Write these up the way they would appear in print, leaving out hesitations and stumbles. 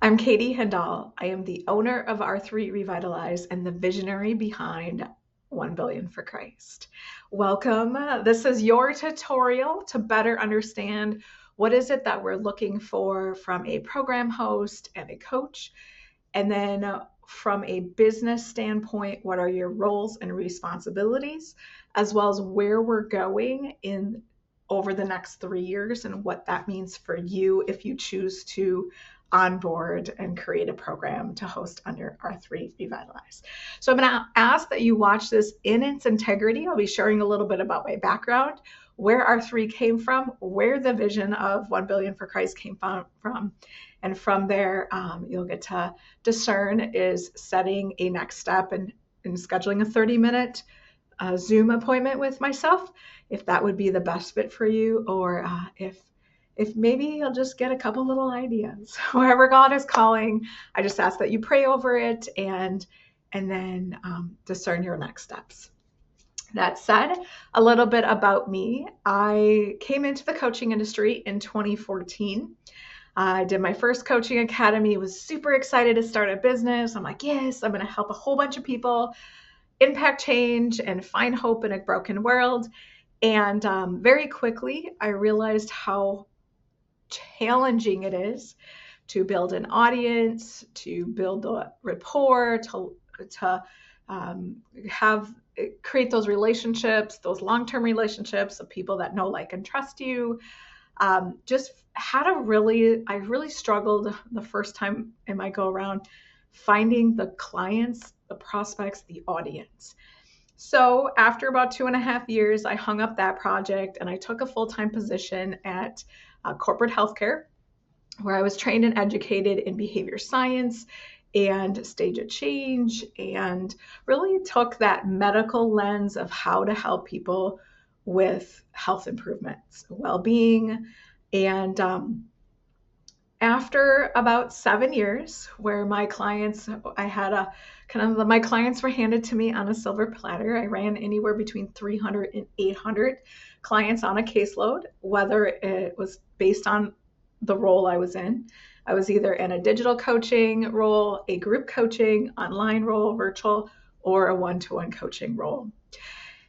I'm Katie Hindahl. I am the owner of R3 Revitalize and the visionary behind 1 Billion for Christ. Welcome. This is your tutorial to better understand what is it that we're looking for from a program host and a coach. And then from a business standpoint, what are your roles and responsibilities, as well as where we're going in over the next 3 years and what that means for you if you choose to onboard and create a program to host under R3 Revitalize. So I'm going to ask that you watch this in its integrity. I'll be sharing a little bit about my background, where R3 came from, where the vision of 1 Billion for Christ came from. And from there, you'll get to discern is setting a next step and scheduling a 30-minute Zoom appointment with myself, if that would be the best fit for you, or if maybe you'll just get a couple little ideas. Wherever God is calling, I just ask that you pray over it and then discern your next steps. That said, a little bit about me. I came into the coaching industry in 2014. I did my first coaching academy, was super excited to start a business. I'm like, yes, I'm going to help a whole bunch of people impact change and find hope in a broken world. And very quickly, I realized how challenging it is to build an audience, to build the rapport, to create those relationships, those long-term relationships of people that know, like, and trust you. I really struggled the first time in my go around finding the clients, the prospects, the audience. So after about 2.5 years, I hung up that project and I took a full-time position at corporate healthcare, where I was trained and educated in behavior science and stage of change, and really took that medical lens of how to help people with health improvements, well-being. And after about 7 years, where my clients were handed to me on a silver platter. I ran anywhere between 300 and 800 clients on a caseload, whether it was based on the role I was in. I was either in a digital coaching role, a group coaching, online role, virtual, or a one-to-one coaching role.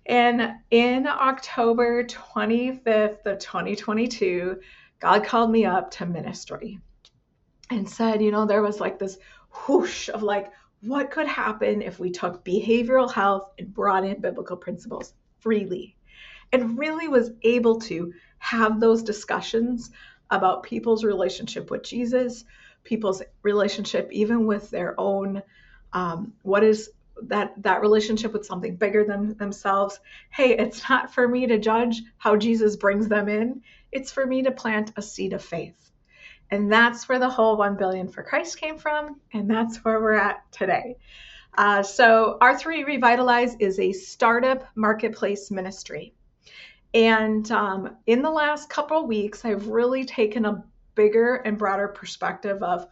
And in October 25th of 2022, God called me up to ministry and said, there was like this whoosh of like, what could happen if we took behavioral health and brought in biblical principles freely, and really was able to have those discussions about people's relationship with Jesus, people's relationship even with their own, what is that relationship with something bigger than themselves. Hey, it's not for me to judge how Jesus brings them in. It's for me to plant a seed of faith. And that's where the whole 1 Billion for Christ came from. And that's where we're at today. So R3 Revitalize is a startup marketplace ministry. And in the last couple of weeks, I've really taken a bigger and broader perspective of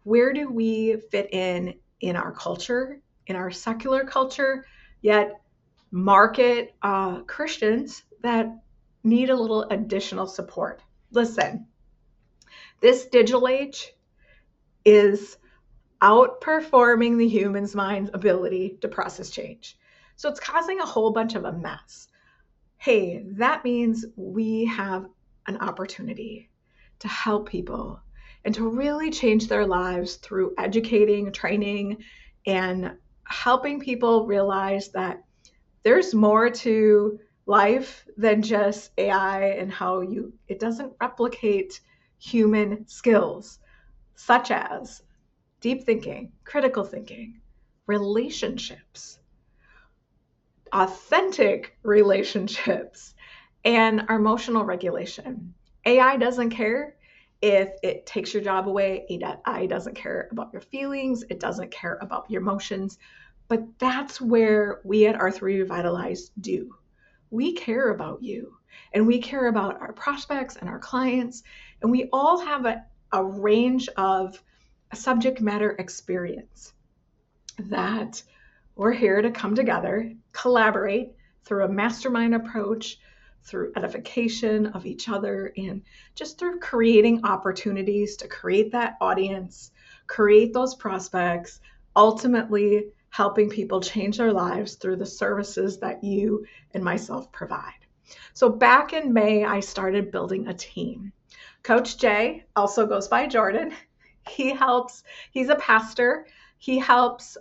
where do we fit in our culture, in our secular culture, yet market Christians that need a little additional support. Listen, this digital age is outperforming the human's mind's ability to process change. So it's causing a whole bunch of a mess. Hey, that means we have an opportunity to help people and to really change their lives through educating, training, and helping people realize that there's more to life than just AI and how it doesn't replicate human skills, such as deep thinking, critical thinking, relationships, authentic relationships, and our emotional regulation. AI doesn't care if it takes your job away. AI doesn't care about your feelings. It doesn't care about your emotions. But that's where we at R3 Revitalize do. We care about you, and we care about our prospects and our clients, and we all have a range of subject matter experience that we're here to come together, collaborate through a mastermind approach, through edification of each other, and just through creating opportunities to create that audience, create those prospects, ultimately helping people change their lives through the services that you and myself provide. So back in May, I started building a team. Coach Jay also goes by Jordan. He's a pastor. He helps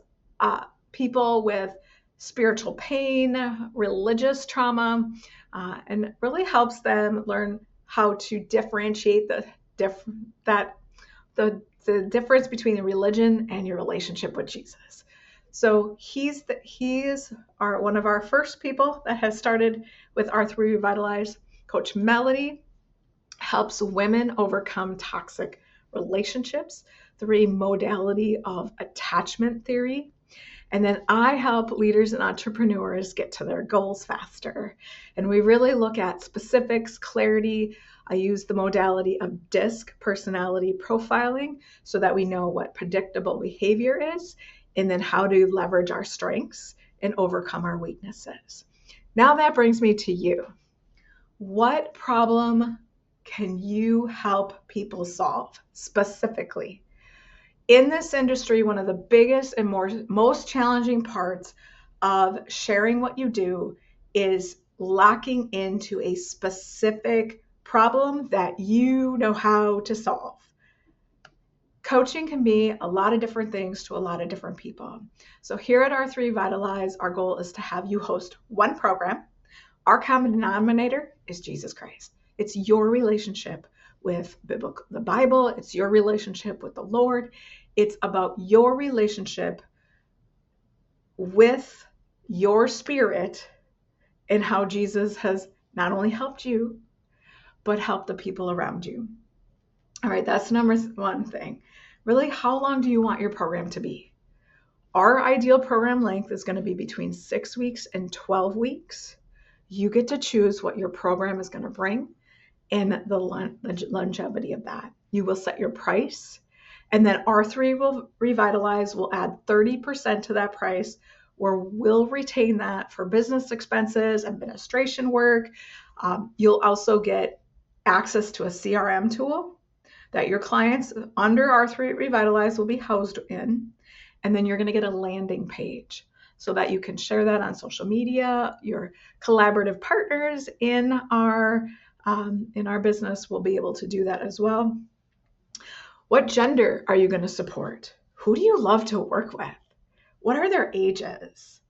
people with spiritual pain, religious trauma, and really helps them learn how to differentiate the difference between the religion and your relationship with Jesus. So he is one of our first people that has started with R3 Revitalize. Coach Melody helps women overcome toxic relationships through a modality of attachment theory. And then I help leaders and entrepreneurs get to their goals faster. And we really look at specifics, clarity. I use the modality of DISC, personality profiling, so that we know what predictable behavior is, and then how to leverage our strengths and overcome our weaknesses. Now that brings me to you. What problem can you help people solve specifically? In this industry, one of the biggest and most challenging parts of sharing what you do is locking into a specific problem that you know how to solve. Coaching can be a lot of different things to a lot of different people. So here at R3 Revitalize, our goal is to have you host one program. Our common denominator is Jesus Christ. It's your relationship with the Bible. It's your relationship with the Lord. It's about your relationship with your spirit and how Jesus has not only helped you, but helped the people around you. All right, that's number one thing. Really, how long do you want your program to be? Our ideal program length is going to be between 6 weeks and 12 weeks. You get to choose what your program is going to bring and the longevity of that. You will set your price, and then R3 Revitalize will add 30% to that price, where we'll retain that for business expenses, administration work. You'll also get access to a CRM tool that your clients under R3 Revitalize will be housed in, and then you're going to get a landing page so that you can share that on social media. Your collaborative partners in our business will be able to do that as well. What gender are you going to support? Who do you love to work with? What are their ages?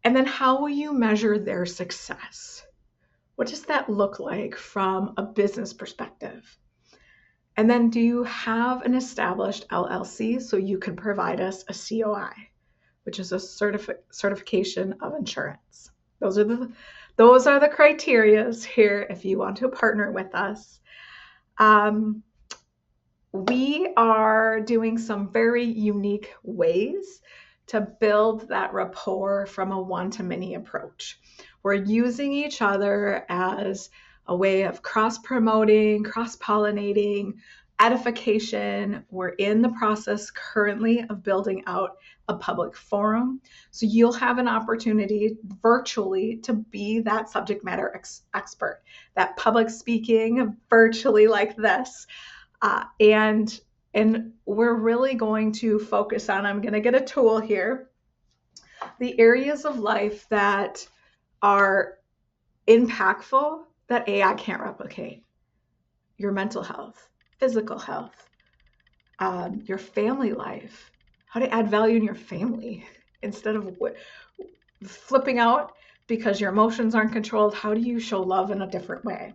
And then how will you measure their success? What does that look like from a business perspective? And then do you have an established LLC so you can provide us a COI, which is a certification of insurance? Those are the criteria here if you want to partner with us. We are doing some very unique ways to build that rapport from a one-to-many approach. We're using each other as a way of cross-promoting, cross-pollinating, edification. We're in the process currently of building out a public forum. So you'll have an opportunity virtually to be that subject matter expert, that public speaking virtually like this. And we're really going to focus on, I'm going to get a tool here, the areas of life that are impactful that AI can't replicate. Your mental health, physical health, your family life, how to add value in your family instead of flipping out because your emotions aren't controlled. How do you show love in a different way?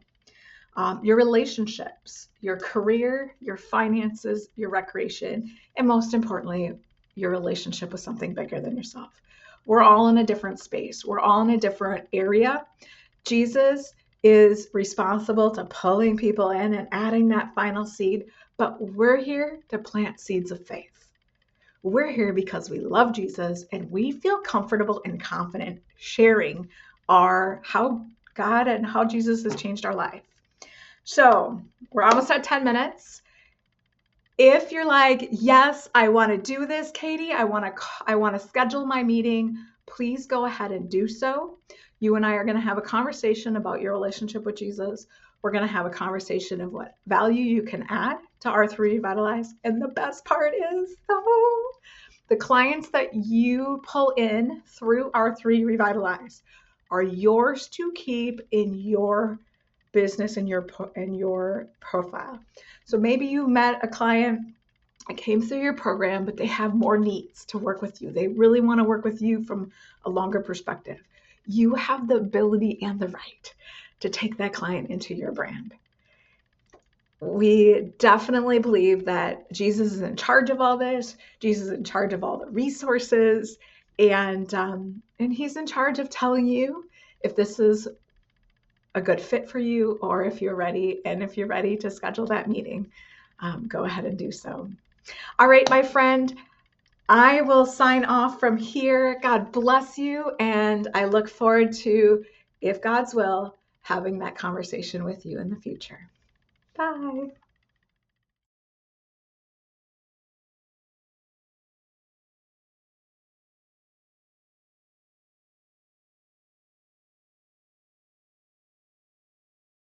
Your relationships, your career, your finances, your recreation, and most importantly, your relationship with something bigger than yourself. We're all in a different space. We're all in a different area. Jesus is responsible to pulling people in and adding that final seed, but we're here to plant seeds of faith. We're here because we love Jesus and we feel comfortable and confident sharing how God and how Jesus has changed our life. So we're almost at 10 minutes. If you're like, yes, I want to do this, Katie, I want to schedule my meeting, please go ahead and do so. You and I are going to have a conversation about your relationship with Jesus. We're going to have a conversation of what value you can add to R3 Revitalize. And the best part is, the clients that you pull in through R3 Revitalize are yours to keep in your business and your profile. So maybe you met a client that came through your program, but they have more needs to work with you. They really want to work with you from a longer perspective. You have the ability and the right to take that client into your brand. We definitely believe that Jesus is in charge of all this. Jesus is in charge of all the resources, and he's in charge of telling you if this is a good fit for you or if you're ready. And if you're ready to schedule that meeting, go ahead and do so. All right, my friend, I will sign off from here. God bless you. And I look forward to, if God's will, having that conversation with you in the future. Bye.